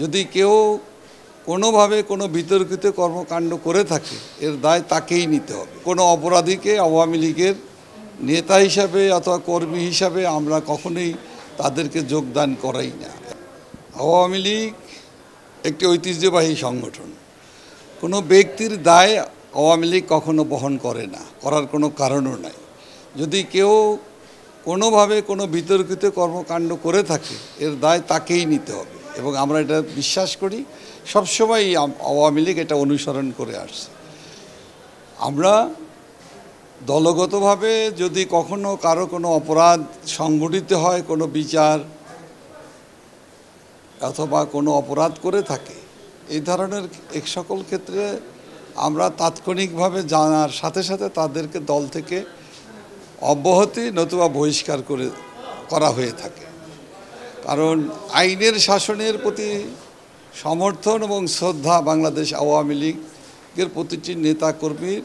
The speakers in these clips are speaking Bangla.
যদি কেউ কোনোভাবে কোনো বিতর্কিত কর্মকাণ্ড করে থাকে এর দায় তাকেই নিতে হবে। কোনো অপরাধীকে আওয়ামী লীগের নেতা হিসাবে অথবা কর্মী হিসাবে আমরা কখনোই তাদেরকে যোগদান করাই না। আওয়ামী লীগ একটি ঐতিহ্যবাহী সংগঠন। কোনো ব্যক্তির দায় আওয়ামী লীগ কখনো বহন করে না, করার কোনো কারণও নাই। যদি কেউ কোনোভাবে কোনো বিতর্কিত কর্মকাণ্ড করে থাকে এর দায় তাকেই নিতে হবে এবং আমরা এটা বিশ্বাস করি, সবসময় আওয়ামী লীগ এটা অনুসরণ করে আসছে। আমরা দলগতভাবে যদি কখনো কারো কোনো অপরাধ সংঘটিত হয়, কোনো বিচার অথবা কোনো অপরাধ করে থাকে, এই ধরনের এক সকল ক্ষেত্রে আমরা তাৎক্ষণিকভাবে জানার সাথে সাথে তাদেরকে দল থেকে অব্যাহতি নতুবা বহিষ্কার করা হয়ে থাকে। কারণ আইনের শাসনের প্রতি সমর্থন এবং শ্রদ্ধা বাংলাদেশ আওয়ামী লীগের প্রতিটি নেতাকর্মীর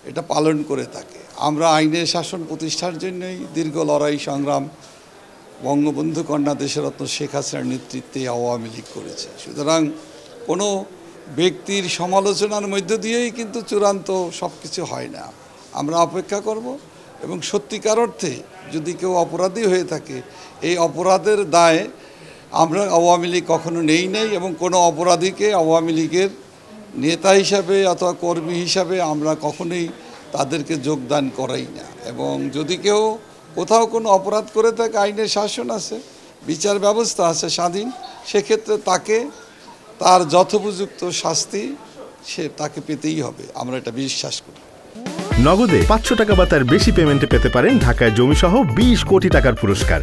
এটা পালন করে থাকে। আমরা আইনের শাসন প্রতিষ্ঠার জন্যই দীর্ঘ লড়াই সংগ্রাম বঙ্গবন্ধু কন্যা দেশরত্ন শেখ হাসিনার নেতৃত্বে আওয়ামী লীগ করেছে। সুতরাং কোনো ব্যক্তির সমালোচনার মধ্য দিয়েই কিন্তু চূড়ান্ত সব কিছু হয় না। আমরা অপেক্ষা করব এবং সত্যিকার অর্থে যদি কেউ অপরাধী হয়ে থাকে এই অপরাধের দায় আমরা আওয়ামী লীগ কখনো নেই এবং কোনো অপরাধীকে আওয়ামী লীগের নেতা হিসাবে অথবা কর্মী হিসাবে আমরা কখনোই তাদেরকে যোগদান করাই না। এবং যদি কেউ কোথাও কোনো অপরাধ করে থাকে আইনের শাসন আছে, বিচার ব্যবস্থা আছে স্বাধীন, সেক্ষেত্রে তাকে তার যথোপযুক্ত শাস্তি তাকে পেতেই হবে, আমরা এটা বিশ্বাস করি। নগদে 500 টাকা বা তার বেশি পেমেন্টে পেতে পারেন ঢাকায় জমিসহ 20 কোটি টাকার পুরস্কার।